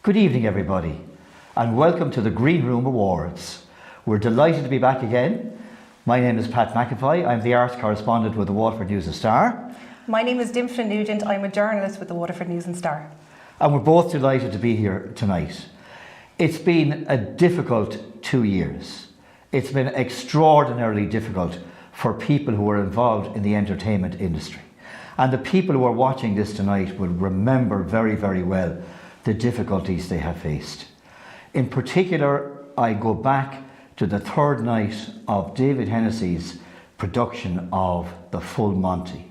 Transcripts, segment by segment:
Good evening, everybody, and welcome to the Green Room Awards. We're delighted to be back again. My name is Pat McEvoy. I'm the arts correspondent with the Waterford News and Star. My name is Dimflin Nugent. I'm a journalist with the Waterford News and Star. And we're both delighted to be here tonight. It's been a difficult 2 years. It's been extraordinarily difficult for people who are involved in the entertainment industry. And the people who are watching this tonight will remember very, very well the difficulties they have faced. In particular, I go back to the third night of David Hennessy's production of The Full Monty.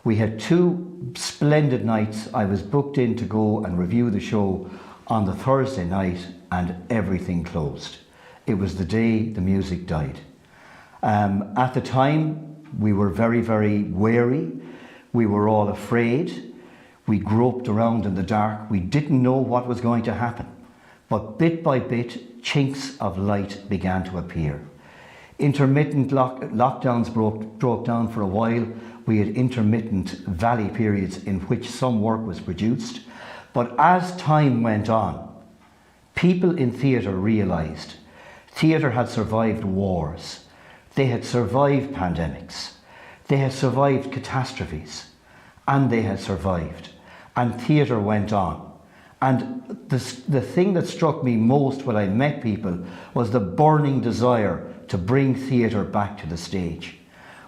We had 2 splendid nights. I was booked in to go and review the show on the Thursday night and everything closed. It was the day the music died. At the time, we were very, very wary. We were all afraid. We groped around in the dark. We didn't know what was going to happen. But bit by bit, chinks of light began to appear. Intermittent lockdowns broke down for a while. We had intermittent valley periods in which some work was produced. But as time went on, people in theatre realised theatre had survived wars. They had survived pandemics. They had survived catastrophes. And they had survived. And theatre went on. And the thing that struck me most when I met people was the burning desire to bring theatre back to the stage.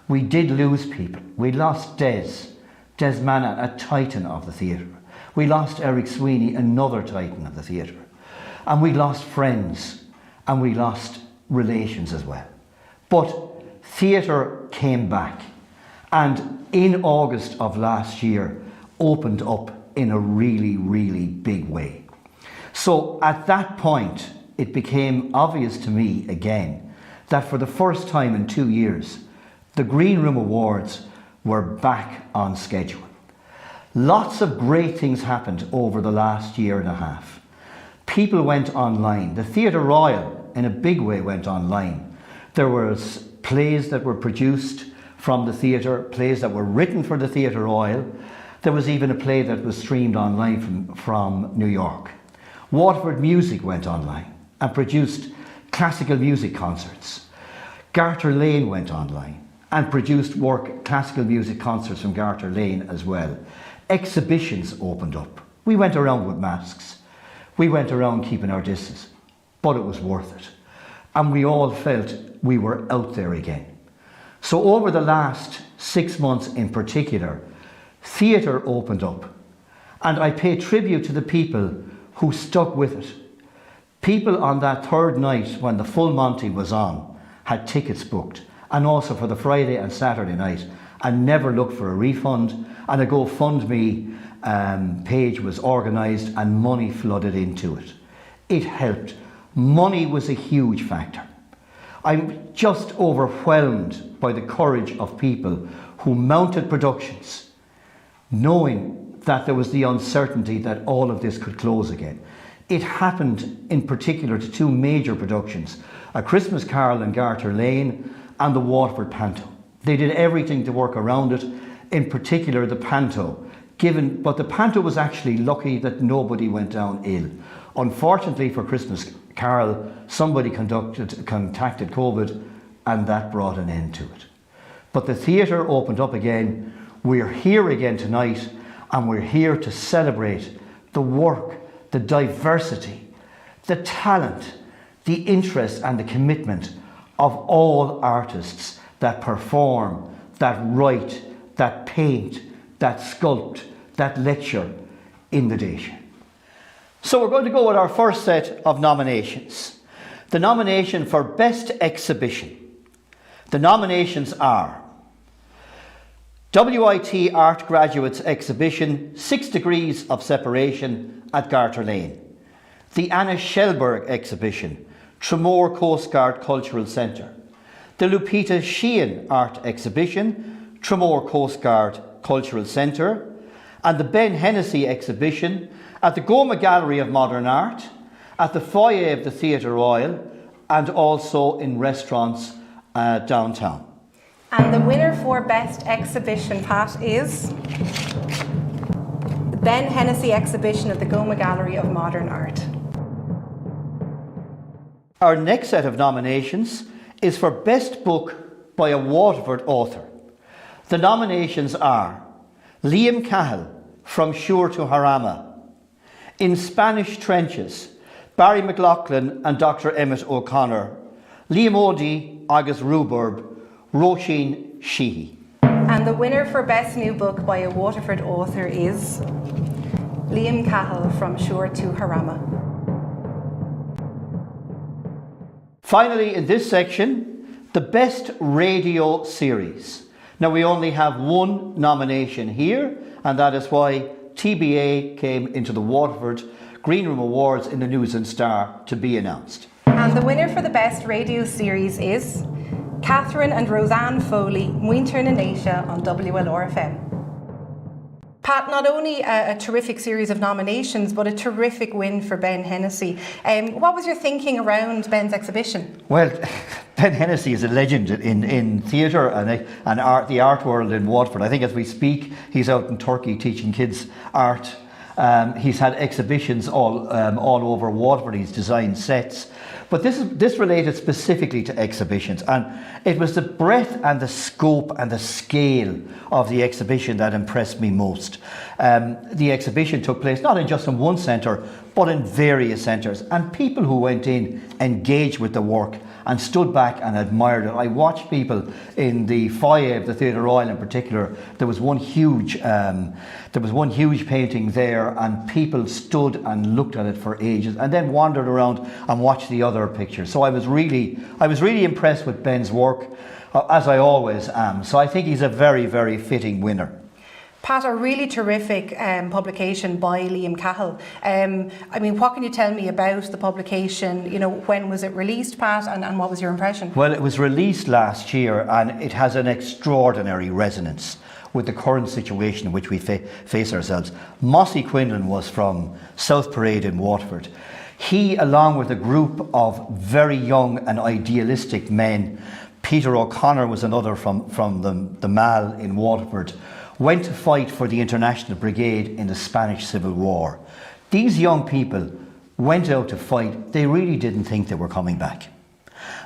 We did lose people. We lost Des Manna, a titan of the theatre. We lost Eric Sweeney, another titan of the theatre. And we lost friends, and we lost relations as well. But theatre came back, and in August of last year opened up in a really, really big way. So at that point, it became obvious to me again that for the first time in 2 years, the Green Room Awards were back on schedule. Lots of great things happened over the last year and a half. People went online. The Theatre Royal, in a big way, went online. There was plays that were produced from the theatre, plays that were written for the Theatre Royal. There was even a play that was streamed online from New York. Waterford Music went online and produced classical music concerts. Garter Lane went online and produced classical music concerts from Garter Lane as well. Exhibitions opened up. We went around with masks. We went around keeping our distance, but it was worth it. And we all felt we were out there again. So over the last 6 months in particular, theatre opened up, and I pay tribute to the people who stuck with it. People on that third night when The Full Monty was on had tickets booked, and also for the Friday and Saturday night, and never looked for a refund, and a GoFundMe page was organised and money flooded into it. It helped. Money was a huge factor. I'm just overwhelmed by the courage of people who mounted productions knowing that there was the uncertainty that all of this could close again. It happened in particular to 2 major productions, A Christmas Carol in Garter Lane and the Waterford Panto. They did everything to work around it, in particular the Panto, but the Panto was actually lucky that nobody went down ill. Unfortunately for Christmas Carol, somebody contacted COVID, and that brought an end to it. But the theatre opened up again. We're here again tonight, and we're here to celebrate the work, the diversity, the talent, the interest and the commitment of all artists that perform, that write, that paint, that sculpt, that lecture in the Dáise. So we're going to go with our first set of nominations. The nomination for Best Exhibition. The nominations are WIT Art Graduates Exhibition, 6 Degrees of Separation at Garter Lane. The Anna Shellberg Exhibition, Tramore Coast Guard Cultural Centre. The Lupita Sheehan Art Exhibition, Tramore Coast Guard Cultural Centre. And the Ben Hennessy Exhibition at the Goma Gallery of Modern Art, at the foyer of the Theatre Royal, and also in restaurants downtown. And the winner for Best Exhibition, Pat, is Ben Hennessy exhibition at the Goma Gallery of Modern Art. Our next set of nominations is for Best Book by a Waterford author. The nominations are Liam Cahill, From Shore to Harama, In Spanish Trenches, Barry McLaughlin and Dr. Emmett O'Connor, Liam Odie, Agus Ruberb, Roisin Sheehy. And the winner for Best New Book by a Waterford author is Liam Cahill, From Shore to Harama. Finally, in this section, the Best Radio Series. Now, we only have one nomination here, and that is why TBA came into the Waterford Green Room Awards in the News and Star to be announced. And the winner for the Best Radio Series is Catherine and Roseanne Foley, Muintir na Naoise on WLRFM. Pat, not only a terrific series of nominations, but a terrific win for Ben Hennessy. What was your thinking around Ben's exhibition? Well, Ben Hennessy is a legend in theatre and art, the art world in Waterford. I think as we speak, he's out in Turkey teaching kids art. He's had exhibitions all over Waterford. He's designed sets. But this related specifically to exhibitions, and it was the breadth and the scope and the scale of the exhibition that impressed me most. The exhibition took place not in just in one centre, but in various centres, and people who went in engaged with the work and stood back and admired it. I watched people in the foyer of the Theatre Royal in particular. There was one huge painting there, and people stood and looked at it for ages, and then wandered around and watched the other pictures. So I was really impressed with Ben's work, as I always am. So I think he's a very, very fitting winner. Pat, a really terrific publication by Liam Cahill. I mean, what can you tell me about the publication? You know, when was it released, Pat, and what was your impression? Well, it was released last year, and it has an extraordinary resonance with the current situation in which we face ourselves. Mossy Quinlan was from South Parade in Waterford. He, along with a group of very young and idealistic men, Peter O'Connor was another from the Mall in Waterford, went to fight for the International Brigade in the Spanish Civil War. These young people went out to fight. They really didn't think they were coming back.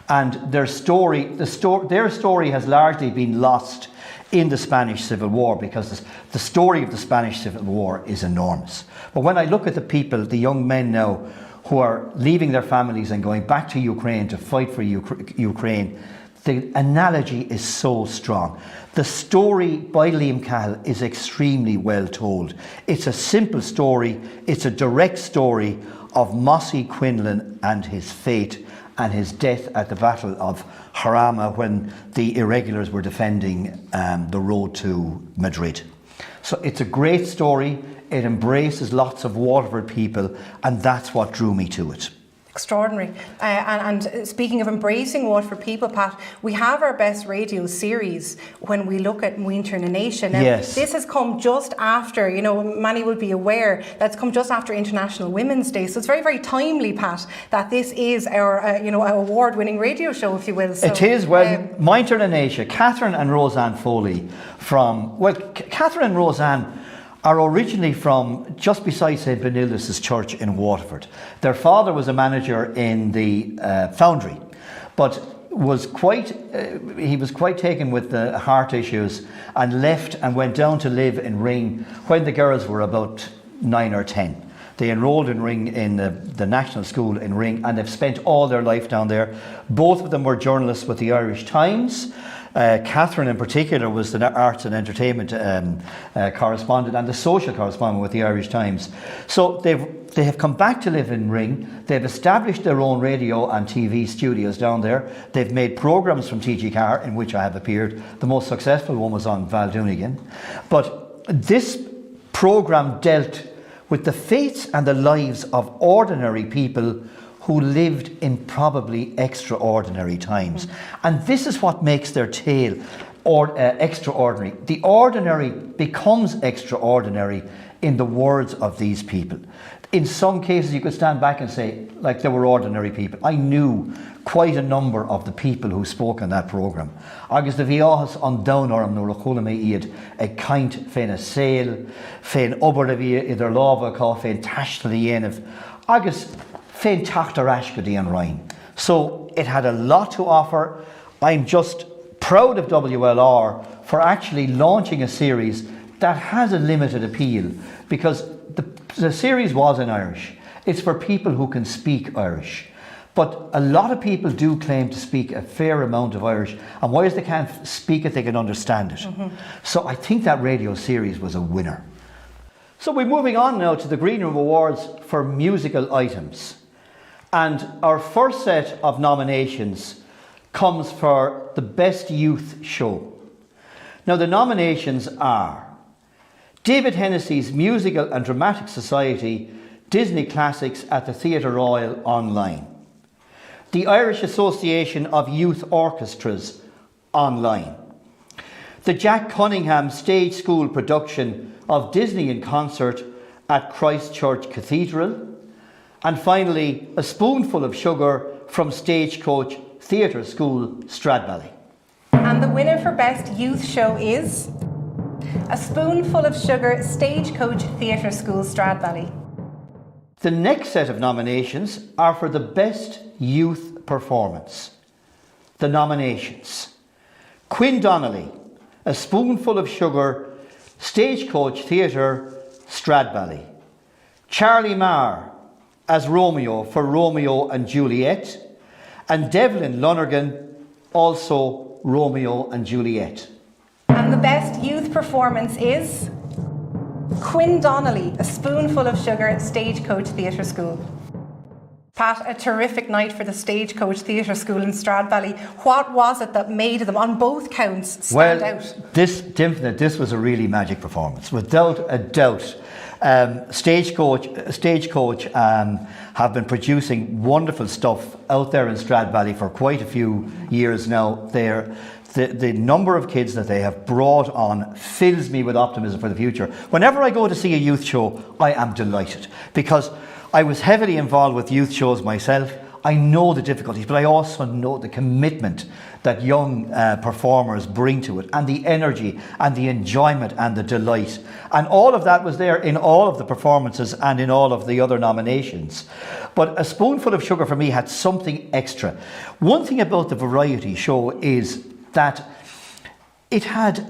And their story has largely been lost in the Spanish Civil War, because the story of the Spanish Civil War is enormous. But when I look at the people, the young men now, who are leaving their families and going back to Ukraine to fight for Ukraine, the analogy is so strong. The story by Liam Cahill is extremely well told. It's a simple story. It's a direct story of Mossy Quinlan and his fate and his death at the Battle of Jarama when the irregulars were defending the road to Madrid. So it's a great story. It embraces lots of Waterford people, and that's what drew me to it. Extraordinary. And speaking of embracing Waterford people, Pat, we have our Best Radio series when we look at Muintir na Naoise. Now, yes. This has come just after, you know, many will be aware that's come just after International Women's Day. So it's very, very timely, Pat, that this is our, our award-winning radio show, if you will. So, it is. Well, Muintir na Naoise, Catherine and Roseanne Foley Catherine and Roseanne are originally from just beside St Benildus' church in Waterford. Their father was a manager in the foundry, but he was quite taken with the heart issues and left and went down to live in Ring when the girls were about 9 or 10. They enrolled in Ring in the National School in Ring, and they've spent all their life down there. Both of them were journalists with the Irish Times. Catherine in particular was the arts and entertainment correspondent and the social correspondent with the Irish Times. So they have come back to live in Ring. They've established their own radio and TV studios down there. They've made programmes from TG Carr, in which I have appeared. The most successful one was on Val Doonigan. But this programme dealt with the fates and the lives of ordinary people who lived in probably extraordinary times. And this is what makes their tale extraordinary. The ordinary becomes extraordinary in the words of these people. In some cases you could stand back and say, like, they were ordinary people. I knew quite a number of the people who spoke on that programme. Agus de bhí áthas an domhan orm nuair a chola mé iad ag caint féin a saoil, féin obair a bhí idir lábha cá féin taistil a dhéanamh, agus féin teachtar ais go dtí an Rhine. So it had a lot to offer. I'm just proud of WLR for actually launching a series that has a limited appeal, because the series was in Irish. It's for people who can speak Irish. But a lot of people do claim to speak a fair amount of Irish, and whilst they can't speak it, they can understand it. So I think that radio series was a winner. So we're moving on now to the Green Room Awards for musical items. And our first set of nominations comes for the Best Youth Show. Now the nominations are David Hennessy's Musical and Dramatic Society Disney Classics at the Theatre Royal Online, the Irish Association of Youth Orchestras Online, the Jack Cunningham Stage School production of Disney in Concert at Christchurch Cathedral, and finally A Spoonful of Sugar from Stagecoach Theatre School, Stradbally. And the winner for Best Youth Show is A Spoonful of Sugar, Stagecoach Theatre School, Stradbally. The next set of nominations are for the Best Youth Performance. The nominations: Quinn Donnelly, A Spoonful of Sugar, Stagecoach Theatre, Stradbally. Charlie Marr as Romeo for Romeo and Juliet, and Devlin Lonergan, also Romeo and Juliet. And the Best Youth Performance is Quinn Donnelly, A Spoonful of Sugar, Stagecoach Theatre School. Pat, a terrific night for the Stagecoach Theatre School in Stradbally. What was it that made them, on both counts, stand out? This was a really magic performance, without a doubt. Stagecoach have been producing wonderful stuff out there in Stradbally for quite a few years now. The number of kids that they have brought on fills me with optimism for the future. Whenever I go to see a youth show, I am delighted, because I was heavily involved with youth shows myself. I know the difficulties, but I also know the commitment that young performers bring to it, and the energy and the enjoyment and the delight. And all of that was there in all of the performances and in all of the other nominations. But A Spoonful of Sugar for me had something extra. One thing about the variety show is that it had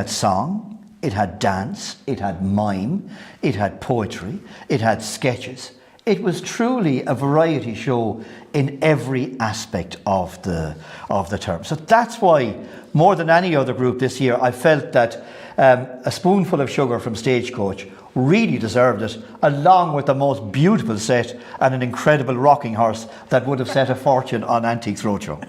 song, it had dance, it had mime, it had poetry, it had sketches. It was truly a variety show in every aspect of the term. So that's why, more than any other group this year, I felt that A Spoonful of Sugar from Stagecoach really deserved it, along with the most beautiful set and an incredible rocking horse that would have set a fortune on Antiques Roadshow.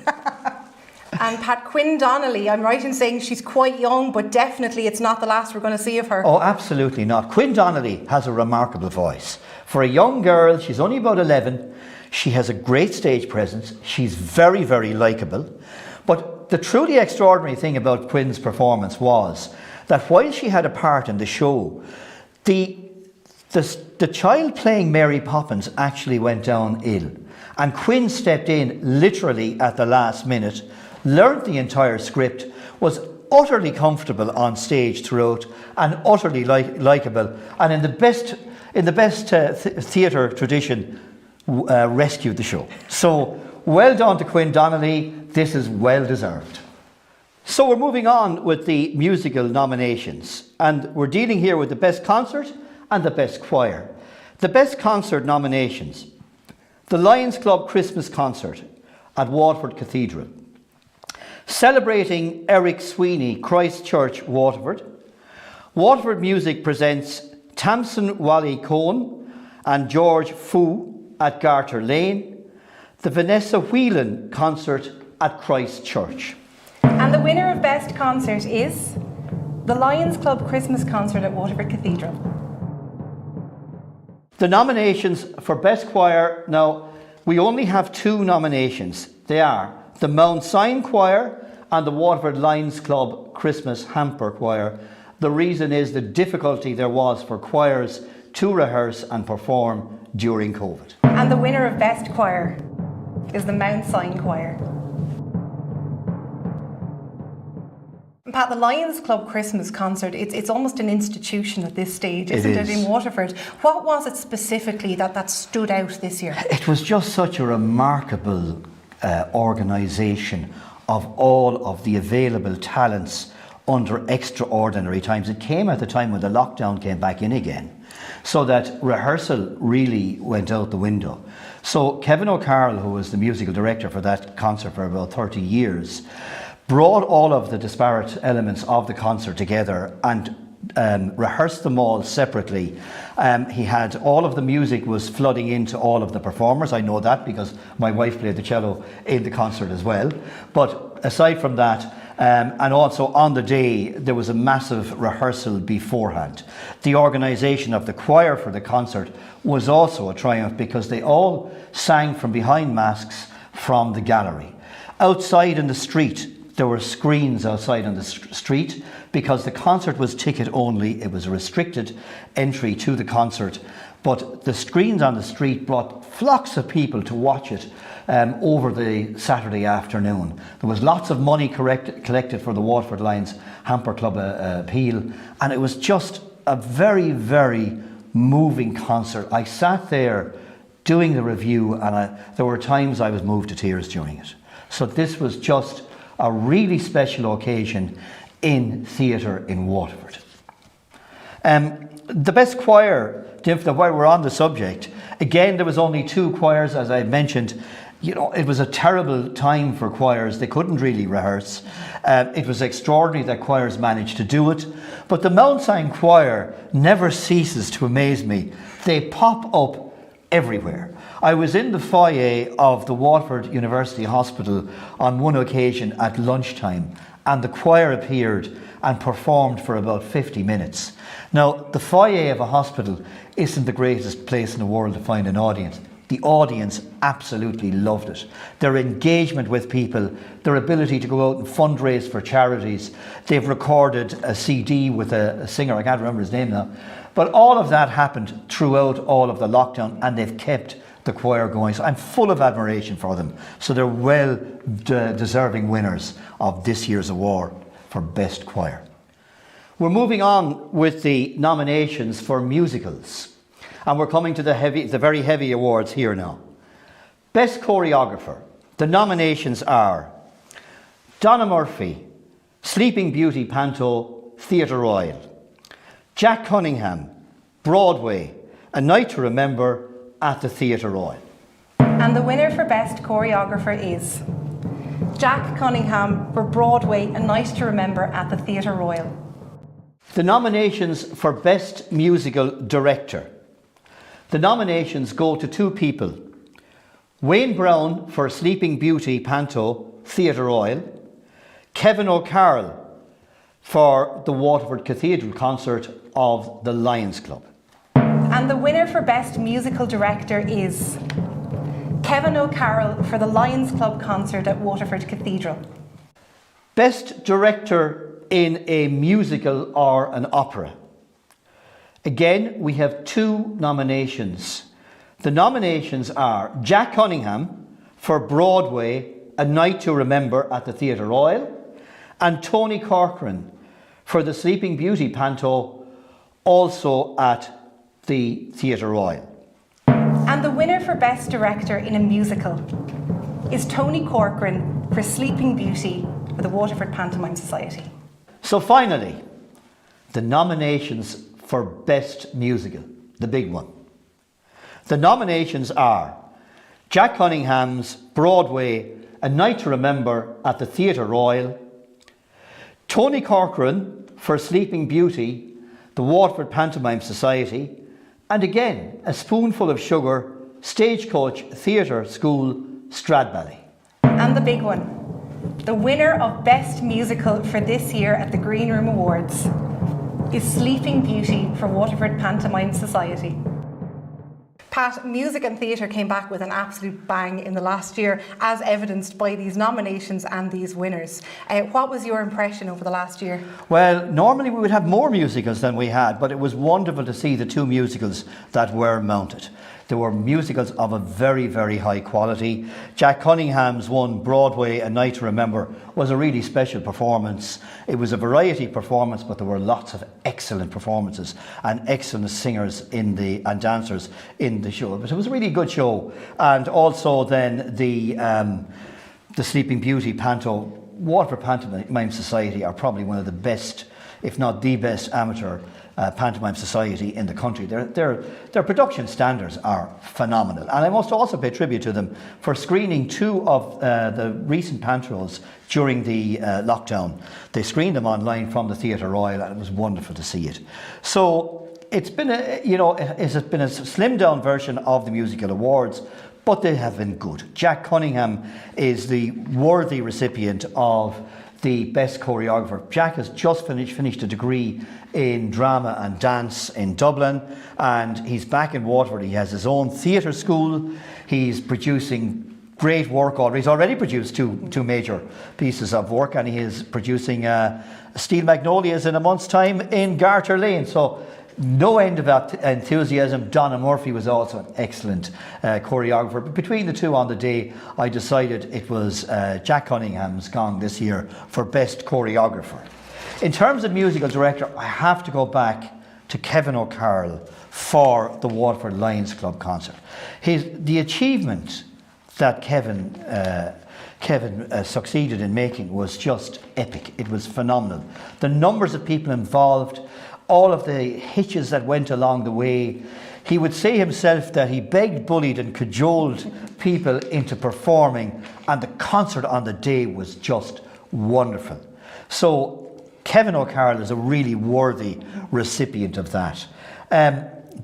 And Pat, Quinn Donnelly, I'm right in saying she's quite young, but definitely it's not the last we're going to see of her. Oh, absolutely not. Quinn Donnelly has a remarkable voice. For a young girl, she's only about 11, she has a great stage presence, she's very, very likeable. But the truly extraordinary thing about Quinn's performance was that while she had a part in the show, the child playing Mary Poppins actually went down ill. And Quinn stepped in literally at the last minute, learnt the entire script, was utterly comfortable on stage throughout, and utterly likeable, and in the best theatre tradition, rescued the show. So well done to Quinn Donnelly. This is well deserved. So we're moving on with the musical nominations, and we're dealing here with the Best Concert and the Best Choir. The Best Concert nominations: the Lions Club Christmas Concert at Waterford Cathedral, celebrating Eric Sweeney, Christchurch, Waterford. Waterford Music presents Tamsin Wally Cohen and George Foo at Garter Lane, the Vanessa Whelan Concert at Christchurch. And the winner of Best Concert is the Lions Club Christmas Concert at Waterford Cathedral. The nominations for Best Choir, now we only have two nominations. They are the Mount Sion Choir and the Waterford Lions Club Christmas Hamper Choir. The reason is the difficulty there was for choirs to rehearse and perform during COVID. And the winner of Best Choir is the Mount Sion Choir. Pat, the Lions Club Christmas concert, it's almost an institution at this stage, isn't it, in Waterford? What was it specifically that stood out this year? It was just such a remarkable organisation of all of the available talents under extraordinary times. It came at the time when the lockdown came back in again, so that rehearsal really went out the window. So Kevin O'Carroll, who was the musical director for that concert for about 30 years, brought all of the disparate elements of the concert together and rehearsed them all separately. He had all of the music was flooding into all of the performers. I know that because my wife played the cello in the concert as well. But aside from that, and also on the day, there was a massive rehearsal beforehand. The organisation of the choir for the concert was also a triumph because they all sang from behind masks from the gallery. Outside in the street, there were screens outside on the street because the concert was ticket only. It was a restricted entry to the concert, but the screens on the street brought flocks of people to watch it over the Saturday afternoon. There was lots of money collected for the Waterford Lions Hamper Club appeal, and it was just a very, very moving concert. I sat there doing the review, and there were times I was moved to tears during it. So this was just a really special occasion in theatre in Waterford. The best choir, while we're on the subject, again there was only 2 choirs, as I mentioned. You know, it was a terrible time for choirs. They couldn't really rehearse. It was extraordinary that choirs managed to do it. But the Mount Sion Choir never ceases to amaze me. They pop up everywhere. I was in the foyer of the Waterford University Hospital on one occasion at lunchtime, and the choir appeared and performed for about 50 minutes. Now, the foyer of a hospital isn't the greatest place in the world to find an audience. The audience absolutely loved it. Their engagement with people, their ability to go out and fundraise for charities. They've recorded a CD with a singer, I can't remember his name now, but all of that happened throughout all of the lockdown, and they've kept the choir going. So I'm full of admiration for them. So they're well deserving winners of this year's award for Best Choir. We're moving on with the nominations for musicals. And we're coming to the very heavy awards here now. Best Choreographer. The nominations are Donna Murphy, Sleeping Beauty Panto, Theatre Royal. Jack Cunningham, Broadway, A Night to Remember at the Theatre Royal. And the winner for Best Choreographer is Jack Cunningham for Broadway, A Night to Remember at the Theatre Royal. The nominations for Best Musical Director. The nominations go to 2 people. Wayne Brown for Sleeping Beauty Panto, Theatre Royal. Kevin O'Carroll for the Waterford Cathedral concert of the Lions Club. And the winner for Best Musical Director is Kevin O'Carroll for the Lions Club concert at Waterford Cathedral. Best Director in a Musical or an Opera. Again, we have 2 nominations. The nominations are Jack Cunningham for Broadway, A Night to Remember at the Theatre Royal, and Tony Corcoran for the Sleeping Beauty Panto, also at the Theatre Royal. And the winner for Best Director in a Musical is Tony Corcoran for Sleeping Beauty for the Waterford Pantomime Society. So finally, the nominations for Best Musical, the big one. The nominations are Jack Cunningham's Broadway, A Night to Remember at the Theatre Royal, Tony Corcoran for Sleeping Beauty, the Waterford Pantomime Society, and again, A Spoonful of Sugar, Stagecoach Theatre School, Stradbally. And the big one, the winner of Best Musical for this year at the Green Room Awards is Sleeping Beauty for Waterford Pantomime Society. Pat, music and theatre came back with an absolute bang in the last year, as evidenced by these nominations and these winners. What was your impression over the last year? Well, normally we would have more musicals than we had, but it was wonderful to see the 2 musicals that were mounted. There were musicals of a very, very high quality. Jack Cunningham's one, Broadway, A Night to Remember, was a really special performance. It was a variety performance, but there were lots of excellent performances and excellent singers and dancers in the show. But it was a really good show. And also then the Sleeping Beauty Panto, Waterford Pantomime Society are probably one of the best, if not the best, amateur pantomime society in the country. Their production standards are phenomenal, and I must also pay tribute to them for screening 2 of the recent pantos during the lockdown. They screened them online from the Theatre Royal, and it was wonderful to see it. So it's been a slimmed down version of the musical awards, but they have been good. Jack Cunningham is the worthy recipient of the Best Choreographer. Jack has just finished a degree in drama and dance in Dublin, and he's back in Waterford. He has his own theatre school. He's producing great work already. He's already produced two major pieces of work, and he is producing Steel Magnolias in a month's time in Garter Lane. So no end of enthusiasm. Donna Murphy was also an excellent choreographer. But between the 2 on the day, I decided it was Jack Cunningham's gong this year for Best Choreographer. In terms of musical director, I have to go back to Kevin O'Carroll for the Waterford Lions Club concert. The achievement that Kevin succeeded in making was just epic. It was phenomenal. The numbers of people involved, all of the hitches that went along the way. He would say himself that he begged, bullied and cajoled people into performing, and the concert on the day was just wonderful. So Kevin O'Carroll is a really worthy recipient of that.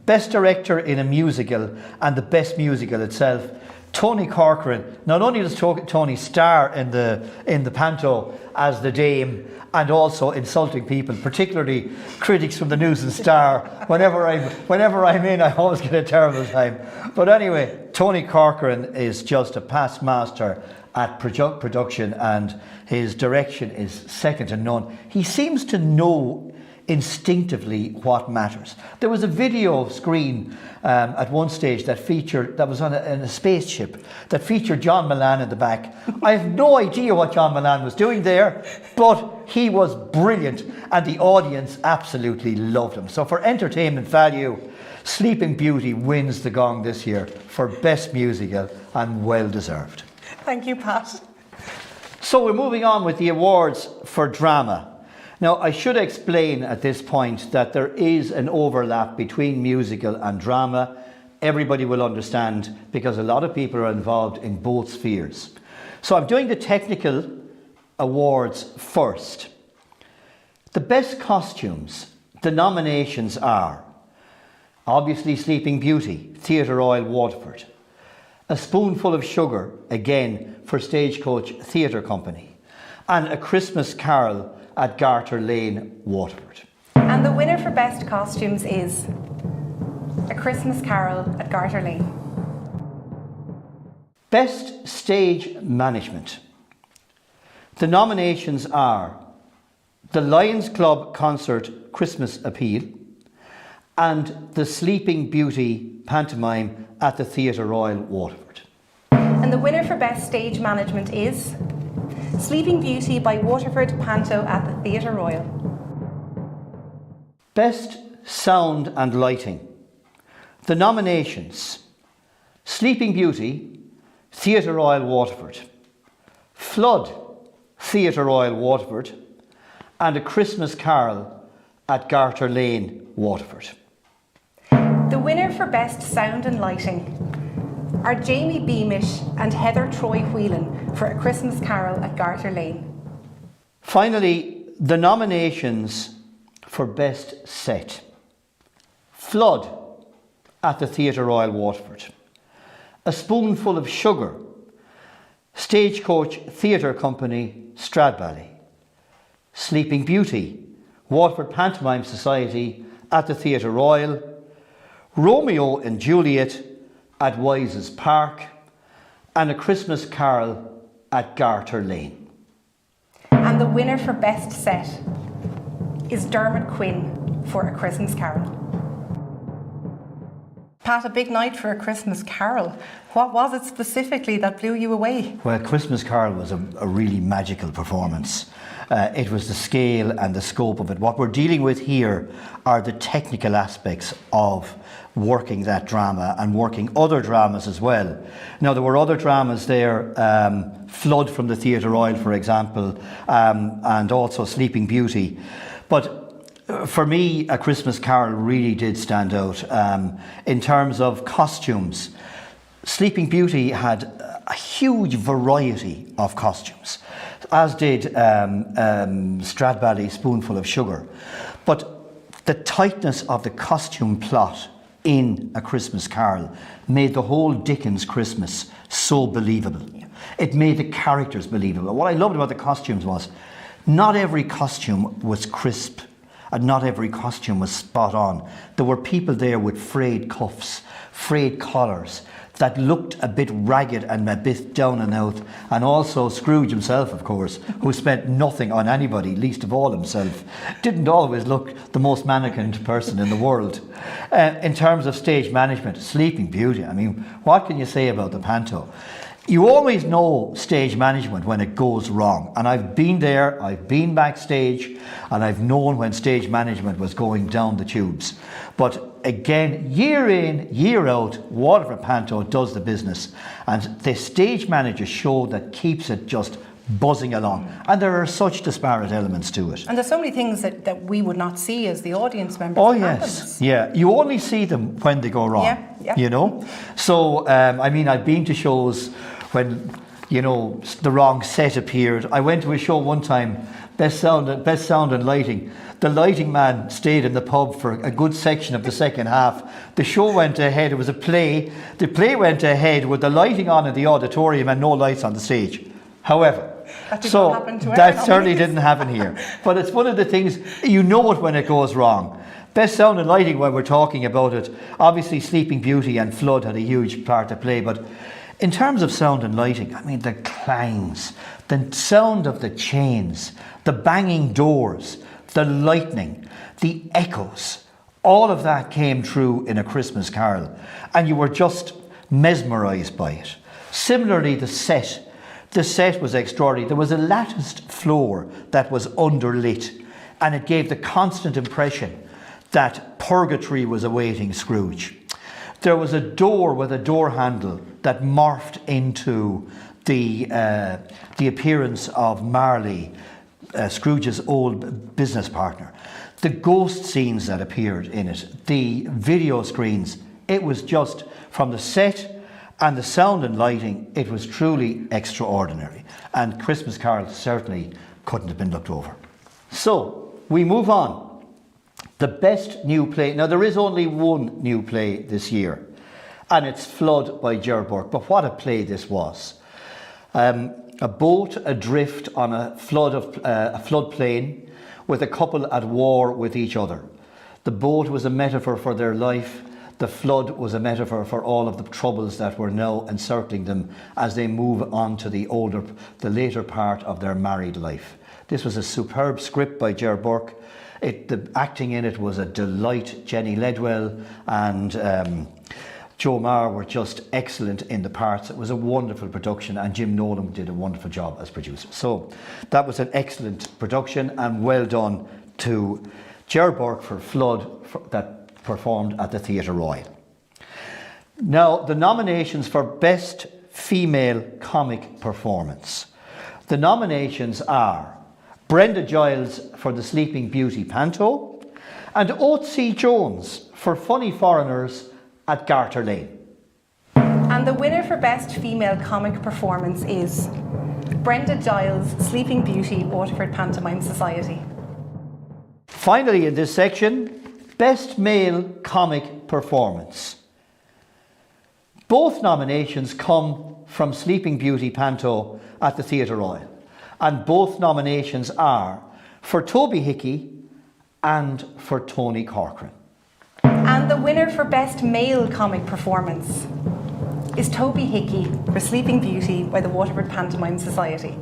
Best director in a musical and the best musical itself, Tony Corcoran. Not only does Tony star in the panto as the Dame, and also insulting people, particularly critics from the News and Star. Whenever I'm in, I always get a terrible time. But anyway, Tony Corcoran is just a past master at production, and his direction is second to none. He seems to know instinctively what matters. There was a video screen at one stage that was on a spaceship that featured John Milan in the back. I have no idea what John Milan was doing there, but he was brilliant, and the audience absolutely loved him. So for entertainment value, Sleeping Beauty wins the gong this year for Best Musical, and well deserved. Thank you, Pat. So we're moving on with the awards for drama. Now, I should explain at this point that there is an overlap between musical and drama. Everybody will understand, because a lot of people are involved in both spheres. So I'm doing the technical awards first. The best costumes, the nominations are obviously Sleeping Beauty, Theatre Royal, Waterford. A Spoonful of Sugar, again for Stagecoach Theatre Company. And A Christmas Carol at Garter Lane, Waterford. And the winner for Best Costumes is A Christmas Carol at Garter Lane. Best Stage Management. The nominations are the Lions Club Concert Christmas Appeal and the Sleeping Beauty Pantomime at the Theatre Royal, Waterford. And the winner for Best Stage Management is Sleeping Beauty by Waterford Panto at the Theatre Royal. Best Sound and Lighting. The nominations: Sleeping Beauty, Theatre Royal, Waterford; Flood, Theatre Royal, Waterford; and A Christmas Carol at Garter Lane, Waterford. The winner for Best Sound and Lighting are Jamie Beamish and Heather Troy Whelan for A Christmas Carol at Garter Lane. Finally, the nominations for Best Set: Flood at the Theatre Royal, Waterford; A Spoonful of Sugar, Stagecoach Theatre Company, Stradbally; Sleeping Beauty, Waterford Pantomime Society at the Theatre Royal; Romeo and Juliet, at Wise's Park, and A Christmas Carol at Garter Lane. And the winner for Best Set is Dermot Quinn for A Christmas Carol. Pat, a big night for A Christmas Carol. What was it specifically that blew you away? Well, Christmas Carol was a really magical performance. It was the scale and the scope of it. What we're dealing with here are the technical aspects of working that drama and working other dramas as well. Now, there were other dramas there, Flood from the Theatre Royal, for example, and also Sleeping Beauty. But for me, A Christmas Carol really did stand out in terms of costumes. Sleeping Beauty had a huge variety of costumes, as did Stradbally Spoonful of Sugar. But the tightness of the costume plot in A Christmas Carol made the whole Dickens Christmas so believable. It made the characters believable. What I loved about the costumes was not every costume was crisp and not every costume was spot on. There were people there with frayed cuffs, frayed collars, that looked a bit ragged and a bit down and out, and also Scrooge himself, of course, who spent nothing on anybody, least of all himself, didn't always look the most mannequined person in the world. In terms of stage management, Sleeping Beauty, I mean, what can you say about the panto? You always know stage management when it goes wrong, and I've been there, I've been backstage, and I've known when stage management was going down the tubes. But again, year in, year out, Waterford Panto does the business, and the stage manager show that keeps it just buzzing along, and there are such disparate elements to it. And there's so many things that we would not see as the audience members. Oh yes, yeah, you only see them when they go wrong. Yeah. You know, so I mean, I've been to shows when, you know, the wrong set appeared. I went to a show one time, best sound and lighting. The lighting man stayed in the pub for a good section of the second half. The show went ahead. It was a play. The play went ahead with the lighting on in the auditorium and no lights on the stage. However, that certainly didn't happen here. But it's one of the things, you know it when it goes wrong. Best sound and lighting, when we're talking about it, obviously Sleeping Beauty and Flood had a huge part to play, but in terms of sound and lighting, I mean, the clangs, the sound of the chains, the banging doors, the lightning, the echoes, all of that came true in A Christmas Carol, and you were just mesmerised by it. Similarly, the set was extraordinary. There was a latticed floor that was underlit, and it gave the constant impression that purgatory was awaiting Scrooge. There was a door with a door handle that morphed into the appearance of Marley, Scrooge's old business partner. The ghost scenes that appeared in it, the video screens, it was just, from the set and the sound and lighting, it was truly extraordinary. And Christmas Carol certainly couldn't have been looked over. So, we move on. The best new play. Now, there is only one new play this year, and it's Flood by Ger Burke. But what a play this was. A boat adrift on a floodplain with a couple at war with each other. The boat was a metaphor for their life. The flood was a metaphor for all of the troubles that were now encircling them as they move on to the later part of their married life. This was a superb script by Ger Burke. The acting in it was a delight. Jenny Ledwell and Joe Marr were just excellent in the parts. It was a wonderful production, and Jim Nolan did a wonderful job as producer. So that was an excellent production, and well done to Ger Burke for Flood that performed at the Theatre Royal. Now, the nominations for Best Female Comic Performance. The nominations are Brenda Giles for The Sleeping Beauty Panto, and Otzi Jones for Funny Foreigners at Garter Lane. And the winner for Best Female Comic Performance is Brenda Giles, Sleeping Beauty, Waterford Pantomime Society. Finally, in this section, Best Male Comic Performance. Both nominations come from Sleeping Beauty Panto at the Theatre Royal, and both nominations are for Toby Hickey and for Tony Corcoran. And the winner for Best Male Comic Performance is Toby Hickey for Sleeping Beauty by the Waterford Pantomime Society.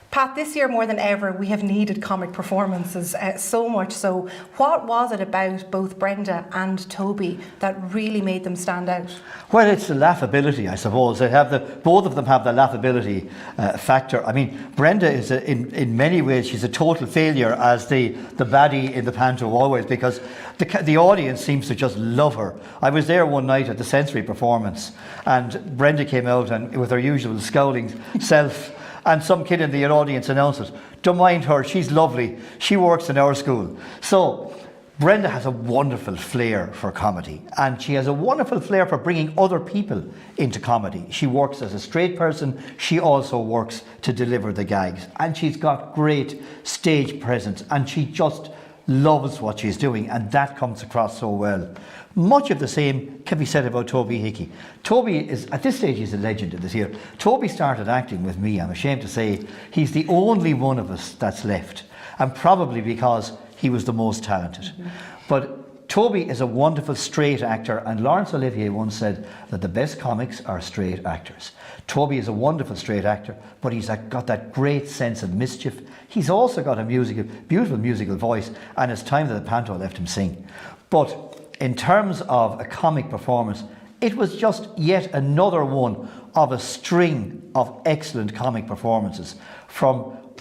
Pat, this year more than ever, we have needed comic performances, so much so. What was it about both Brenda and Toby that really made them stand out? Well, it's the laughability, I suppose. Both of them have the laughability factor. I mean, Brenda is, in many ways, she's a total failure as the baddie in the panto always, because the audience seems to just love her. I was there one night at the sensory performance, and Brenda came out and with her usual scowling self, and some kid in the audience announced it. Don't mind her, she's lovely. She works in our school. So Brenda has a wonderful flair for comedy, and she has a wonderful flair for bringing other people into comedy. She works as a straight person. She also works to deliver the gags, and she's got great stage presence, and she just loves what she's doing, and that comes across so well. Much of the same can be said about Toby Hickey. Toby is, at this stage, he's a legend in the theatre. Toby started acting with me. I'm ashamed to say he's the only one of us that's left, and probably because he was the most talented. Mm-hmm. But Toby is a wonderful straight actor, and Laurence Olivier once said that the best comics are straight actors. Toby is a wonderful straight actor, but he's got that great sense of mischief. He's also got a beautiful musical voice, and it's time that the panto left him sing. But in terms of a comic performance, it was just yet another one of a string of excellent comic performances from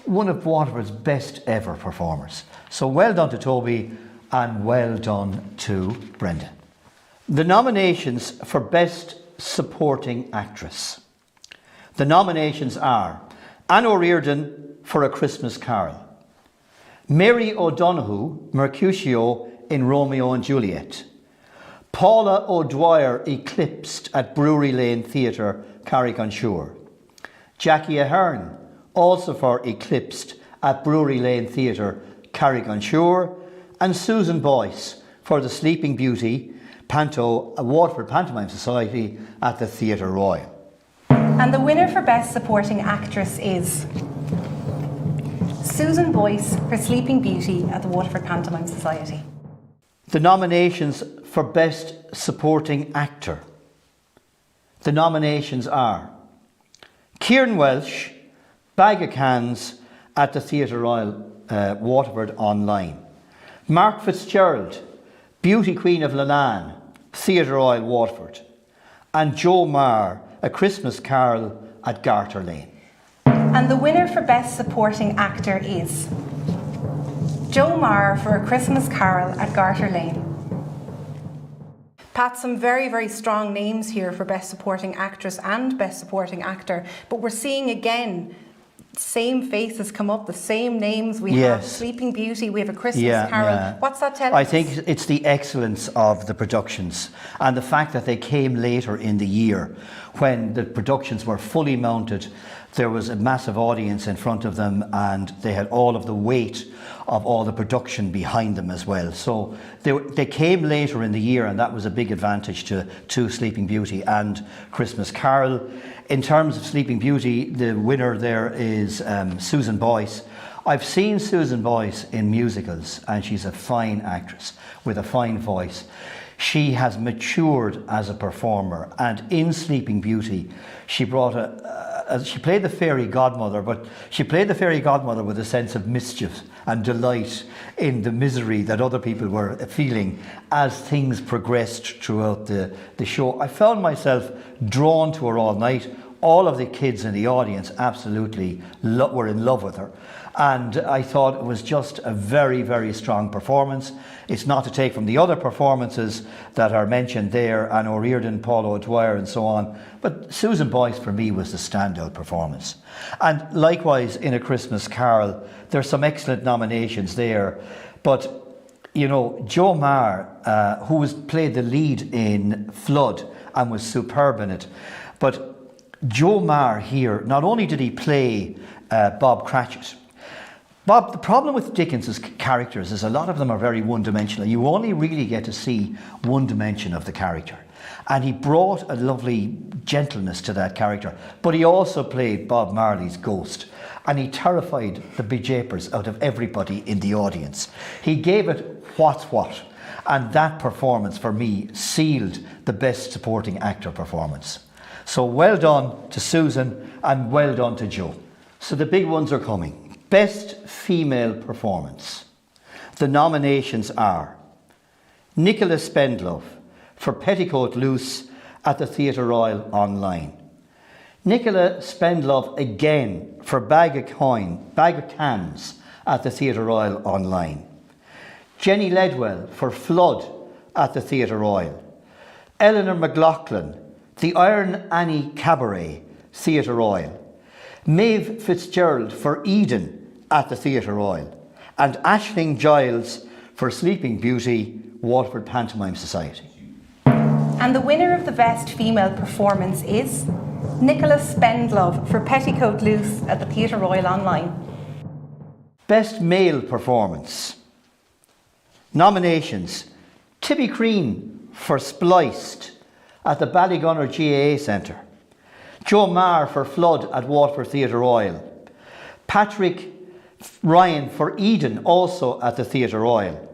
one of Waterford's best ever performers. So well done to Toby, and well done to Brenda. The nominations for Best Supporting Actress. The nominations are Anne O'Riordan for A Christmas Carol, Mary O'Donoghue, Mercutio in Romeo and Juliet, Paula O'Dwyer eclipsed at Brewery Lane Theatre, Carrick-on-Suir, Jackie Ahern also for Eclipsed at Brewery Lane Theatre, Carrick-on-Suir, and Susan Boyce for The Sleeping Beauty, Panto, Waterford Pantomime Society at the Theatre Royal. And the winner for Best Supporting Actress is Susan Boyce for Sleeping Beauty at the Waterford Pantomime Society. The nominations for Best Supporting Actor. The nominations are Kieran Welsh, Bag of Cans at the Theatre Royal, Waterford Online, Mark Fitzgerald, Beauty Queen of Lenan, Theatre Royal, Waterford, and Joe Marr, A Christmas Carol at Garter Lane. And the winner for Best Supporting Actor is Joe Marr for A Christmas Carol at Garter Lane. Pat, some very, very strong names here for Best Supporting Actress and Best Supporting Actor, but we're seeing again same faces come up, the same names. We have Sleeping Beauty, we have A Christmas Carol. Yeah. What's that telling us? I think it's the excellence of the productions and the fact that they came later in the year when the productions were fully mounted. There was a massive audience in front of them, and they had all of the weight of all the production behind them as well. So they came later in the year, and that was a big advantage to Sleeping Beauty and Christmas Carol. In terms of Sleeping Beauty, the winner there is Susan Boyce. I've seen Susan Boyce in musicals, and she's a fine actress with a fine voice. She has matured as a performer, and in Sleeping Beauty, she brought she played the fairy godmother, but she played the fairy godmother with a sense of mischief and delight in the misery that other people were feeling as things progressed throughout the show. I found myself drawn to her all night. All of the kids in the audience absolutely were in love with her. And I thought it was just a very, very strong performance. It's not to take from the other performances that are mentioned there, Anne O'Riordan, Paula O'Dwyer and so on, but Susan Boyce for me was the standout performance. And likewise in A Christmas Carol, there's some excellent nominations there, but you know, Joe Marr, who played the lead in Flood and was superb in it, but Joe Marr here, not only did he play Bob Cratchit. Bob, the problem with Dickens's characters is a lot of them are very one-dimensional. You only really get to see one dimension of the character. And he brought a lovely gentleness to that character. But he also played Bob Marley's ghost. and he terrified the bejapers out of everybody in the audience. He gave it what's what, and that performance for me sealed the Best Supporting Actor performance. So well done to Susan and well done to Joe. So the big ones are coming. Best Female Performance. The nominations are Nicola Spendlove for Petticoat Loose at the Theatre Royal Online. Nicola Spendlove again for Bag of Cans at the Theatre Royal Online. Jenny Ledwell for Flood at the Theatre Royal. Eleanor McLaughlin, The Iron Annie Cabaret, Theatre Royal. Maeve Fitzgerald for Eden at the Theatre Royal. And Aisling Giles for Sleeping Beauty, Waterford Pantomime Society. And the winner of the Best Female Performance is Nicola Spendlove for Petticoat Loose at the Theatre Royal Online. Best Male Performance. Nominations: Tibby Crean for Spliced at the Ballygunner GAA Centre. Joe Marr for Flood at Waterford Theatre Royal. Patrick Ryan for Eden, also at the Theatre Royal.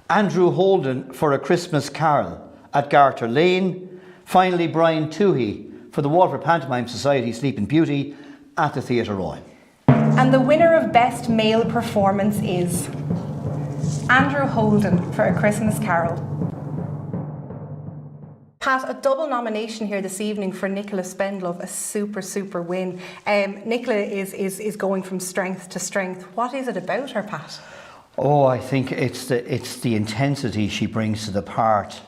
Andrew Holden for A Christmas Carol at Garter Lane. Finally, Brian Toohey for the Waterford Pantomime Society Sleeping Beauty at the Theatre Royal. And the winner of Best Male Performance is Andrew Holden for A Christmas Carol. Pat, a double nomination here this evening for Nicola Spendlove, a super win. Nicola is going from strength to strength. What is it about her, Pat? Oh, I think it's the intensity she brings to the part,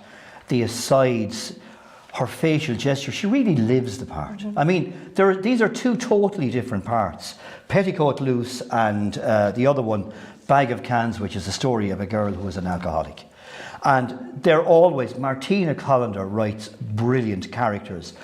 the asides, her facial gesture. She really lives the part. Mm-hmm. I mean, these are two totally different parts. Petticoat Loose and the other one, Bag of Cans, which is the story of a girl who is an alcoholic. And they're always, Martina Collender writes brilliant characters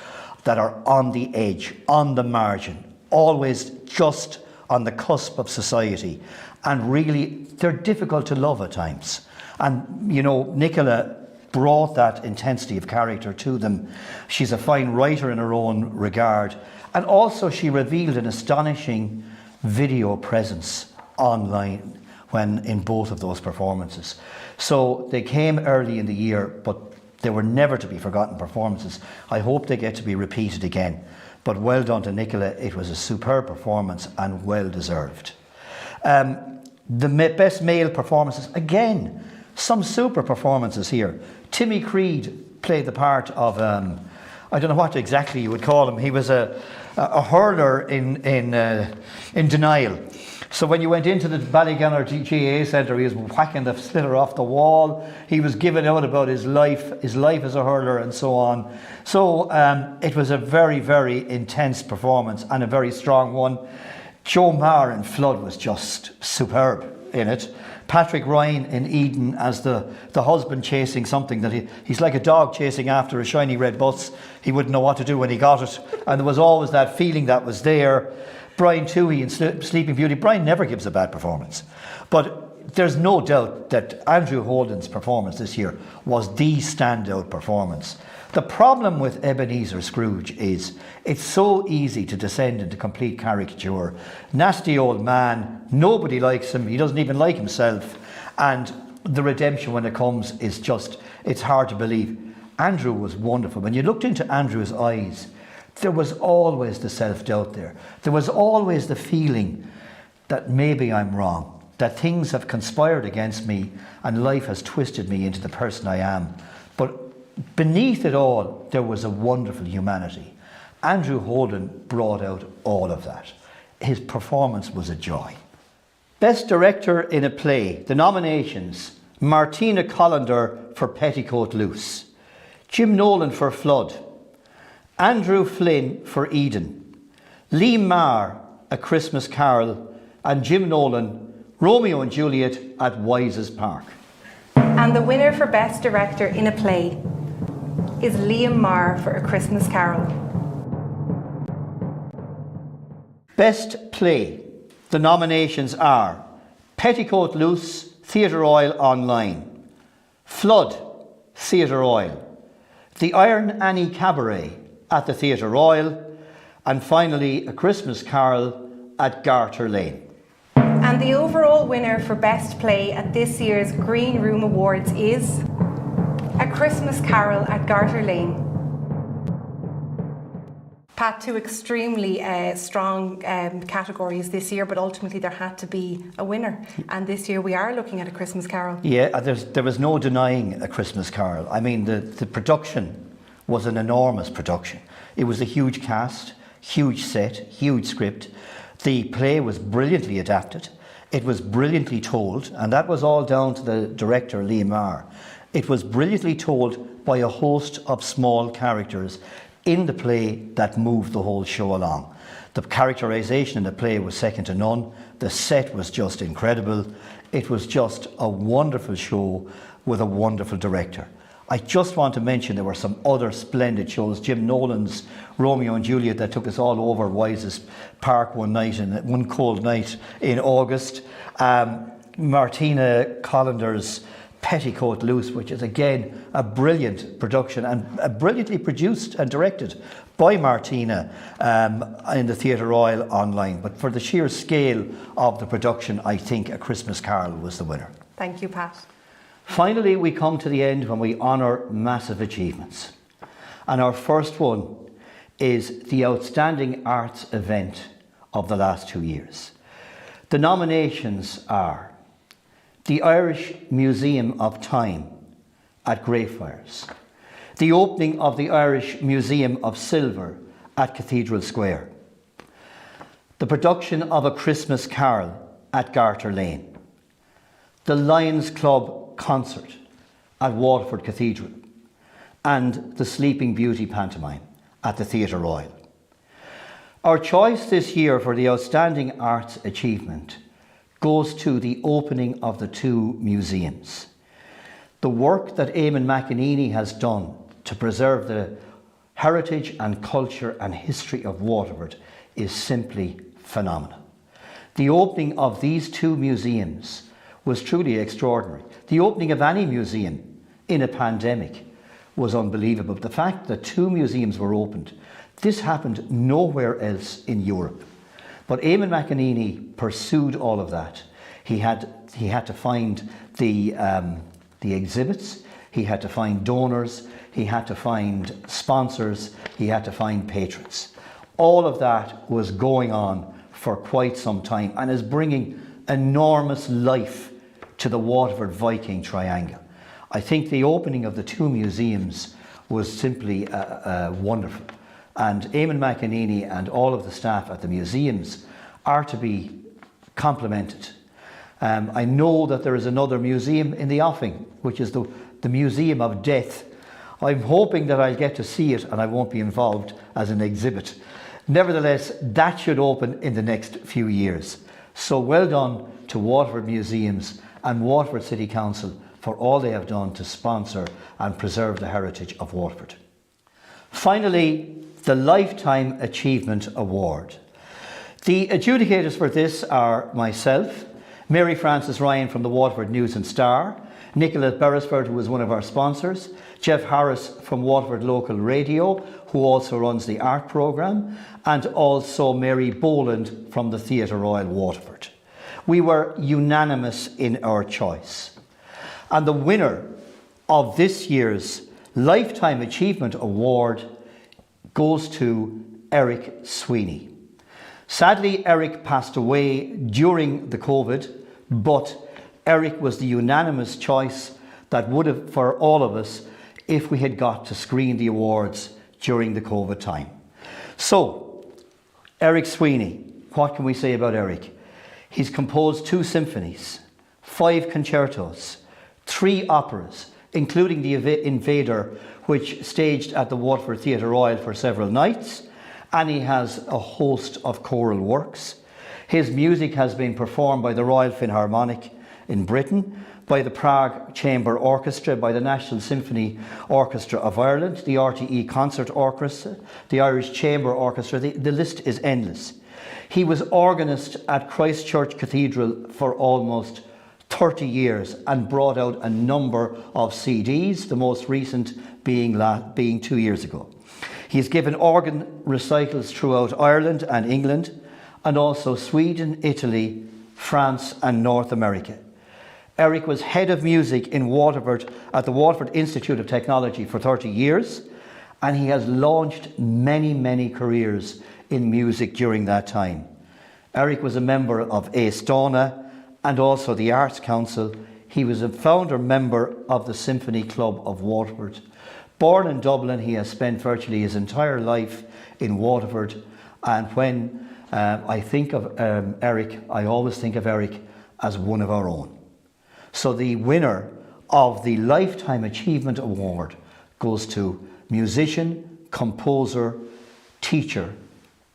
that are on the edge, on the margin, always just on the cusp of society. And really, they're difficult to love at times. And, you know, Nicola brought that intensity of character to them. She's a fine writer in her own regard. And also she revealed an astonishing video presence online when in both of those performances. So they came early in the year, but they were never to be forgotten performances. I hope they get to be repeated again. But well done to Nicola. It was a superb performance and well deserved. The best male performances, again, some super performances here. Timmy Creed played the part of, I don't know what exactly you would call him. He was a hurler in denial. So when you went into the Ballygunner GAA Centre, he was whacking the slitter off the wall. He was giving out about his life as a hurler and so on. So it was a very intense performance and a very strong one. Joe Marr in Flood was just superb in it. Patrick Ryan in Eden as the husband chasing something that he's like a dog chasing after a shiny red bus. He wouldn't know what to do when he got it. And there was always that feeling that was there. Brian Toohey in Sleeping Beauty. Brian never gives a bad performance. But there's no doubt that Andrew Holden's performance this year was the standout performance. The problem with Ebenezer Scrooge is it's so easy to descend into complete caricature. Nasty old man, nobody likes him, he doesn't even like himself, and the redemption when it comes is just, it's hard to believe. Andrew was wonderful. When you looked into Andrew's eyes, there was always the self-doubt there. There was always the feeling that maybe I'm wrong, that things have conspired against me and life has twisted me into the person I am. But beneath it all, there was a wonderful humanity. Andrew Holden brought out all of that. His performance was a joy. Best Director in a Play. The nominations: Martina Collender for Petticoat Loose, Jim Nolan for Flood, Andrew Flynn for Eden, Lee Marr, A Christmas Carol, and Jim Nolan, Romeo and Juliet at Wise's Park. And the winner for Best Director in a Play is Liam Marr for A Christmas Carol. Best Play. The nominations are Petticoat Loose, Theatre Royal Online, Flood, Theatre Royal, The Iron Annie Cabaret at the Theatre Royal, and finally A Christmas Carol at Garter Lane. And the overall winner for Best Play at this year's Green Room Awards is A Christmas Carol at Garter Lane. Pat, two extremely strong categories this year, but ultimately there had to be a winner. And this year we are looking at A Christmas Carol. Yeah, there was no denying A Christmas Carol. I mean, the production was an enormous production. It was a huge cast, huge set, huge script. The play was brilliantly adapted. It was brilliantly told, and that was all down to the director, Lee Marr. It was brilliantly told by a host of small characters in the play that moved the whole show along. The characterization in the play was second to none. The set was just incredible. It was just a wonderful show with a wonderful director. I just want to mention there were some other splendid shows. Jim Nolan's Romeo and Juliet that took us all over Wise's Park one cold night in August. Martina Collander's Petticoat Loose, which is again a brilliant production and brilliantly produced and directed by Martina in the Theatre Royal online. But for the sheer scale of the production, I think A Christmas Carol was the winner. Thank you, Pat. Finally, we come to the end when we honour massive achievements. And our first one is the outstanding arts event of the last 2 years. The nominations are the Irish Museum of Time at Greyfriars, the opening of the Irish Museum of Silver at Cathedral Square, the production of A Christmas Carol at Garter Lane, the Lions Club concert at Waterford Cathedral, and the Sleeping Beauty pantomime at the Theatre Royal. Our choice this year for the outstanding arts achievement goes to the opening of the two museums. The work that Eamon McEneaney has done to preserve the heritage and culture and history of Waterford is simply phenomenal. The opening of these two museums was truly extraordinary. The opening of any museum in a pandemic was unbelievable. The fact that two museums were opened, this happened nowhere else in Europe. But Eamon McEneaney pursued all of that. He had to find the exhibits, he had to find donors, he had to find sponsors, he had to find patrons. All of that was going on for quite some time and is bringing enormous life to the Waterford Viking Triangle. I think the opening of the two museums was simply wonderful. And Eamon McEneaney and all of the staff at the museums are to be complimented. I know that there is another museum in the offing, which is the Museum of Death. I'm hoping that I'll get to see it and I won't be involved as an exhibit. Nevertheless, that should open in the next few years. So well done to Waterford Museums and Waterford City Council for all they have done to sponsor and preserve the heritage of Waterford. Finally, the Lifetime Achievement Award. The adjudicators for this are myself, Mary Frances Ryan from the Waterford News and Star, Nicola Beresford, who is one of our sponsors, Jeff Harris from Waterford Local Radio, who also runs the art programme, and also Mary Boland from the Theatre Royal Waterford. We were unanimous in our choice. And the winner of this year's Lifetime Achievement Award goes to Eric Sweeney. Sadly, Eric passed away during the COVID, but Eric was the unanimous choice that would have, for all of us, if we had got to screen the awards during the COVID time. So, Eric Sweeney, what can we say about Eric? He's composed 2 symphonies, 5 concertos, 3 operas, including The Invader, which staged at the Waterford Theatre Royal for several nights, and he has a host of choral works. His music has been performed by the Royal Philharmonic in Britain, by the Prague Chamber Orchestra, by the National Symphony Orchestra of Ireland, the RTE Concert Orchestra, the Irish Chamber Orchestra. The list is endless. He was organist at Christchurch Cathedral for almost 30 years and brought out a number of CDs, the most recent being 2 years ago. He has given organ recitals throughout Ireland and England. and also Sweden, Italy, France and North America. Eric was head of music in Waterford at the Waterford Institute of Technology for 30 years, and he has launched many careers in music during that time. Eric was a member of Astounding and also the Arts Council. He was a founder member of the Symphony Club of Waterford. Born in Dublin, he has spent virtually his entire life in Waterford, and when I think of Eric, I always think of Eric as one of our own. So the winner of the Lifetime Achievement Award goes to musician, composer, teacher,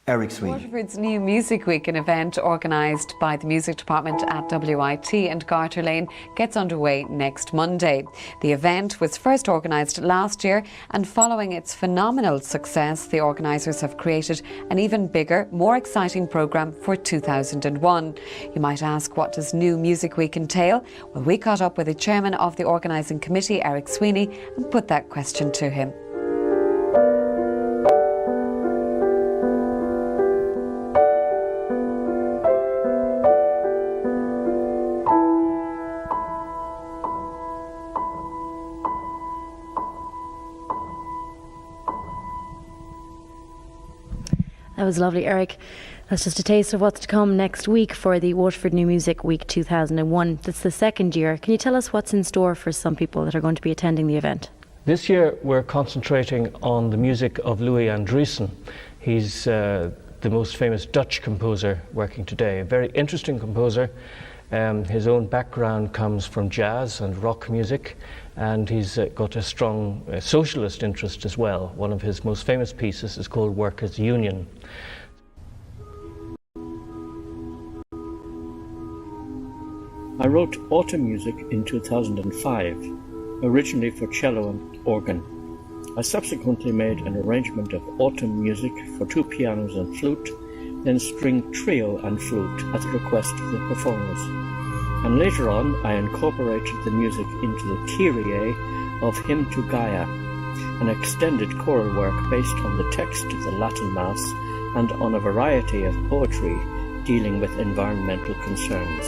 Eric Sweeney. Waterford's New Music Week, an event organised by the music department at WIT and Garter Lane, gets underway next Monday. The event was first organised last year, and following its phenomenal success, the organisers have created an even bigger, more exciting programme for 2001. You might ask, what does New Music Week entail? Well, we caught up with the chairman of the organising committee, Eric Sweeney, and put that question to him. That was lovely, Eric. That's just a taste of what's to come next week for the Waterford New Music Week 2001. That's the second year. Can you tell us what's in store for some people that are going to be attending the event? This year we're concentrating on the music of Louis Andriessen. He's the most famous Dutch composer working today, a very interesting composer. His own background comes from jazz and rock music, and he's got a strong socialist interest as well. One of his most famous pieces is called Workers' Union. I wrote autumn music in 2005, originally for cello and organ. I subsequently made an arrangement of autumn music for 2 pianos and flute, then string trio and flute at the request of the performers. And later on I incorporated the music into the Kyrie of Hymn to Gaia, an extended choral work based on the text of the Latin Mass and on a variety of poetry dealing with environmental concerns.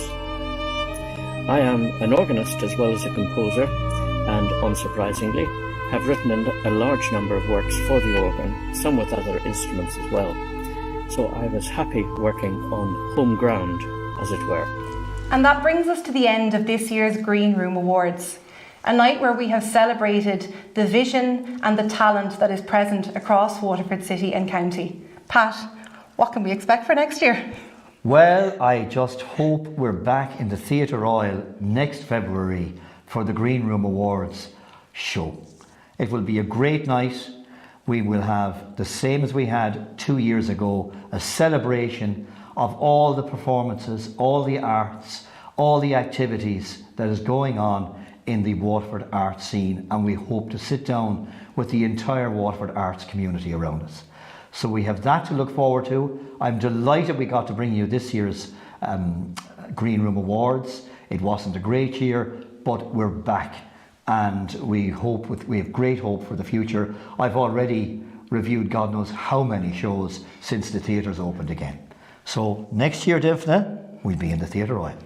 I am an organist as well as a composer, and unsurprisingly have written a large number of works for the organ, some with other instruments as well. So I was happy working on home ground, as it were. And that brings us to the end of this year's Green Room Awards, a night where we have celebrated the vision and the talent that is present across Waterford City and County. Pat, what can we expect for next year? Well, I just hope we're back in the Theatre Royal next February for the Green Room Awards show. It will be a great night. We will have the same as we had 2 years ago, a celebration of all the performances, all the arts, all the activities that is going on in the Waterford art scene, and we hope to sit down with the entire Waterford arts community around us. So we have that to look forward to. I'm delighted we got to bring you this year's Green Room Awards. It wasn't a great year, but we're back, and we have great hope for the future. I've already reviewed God knows how many shows since the theatres opened again. So next year, Daphne, we'll be in the Theatre Royal.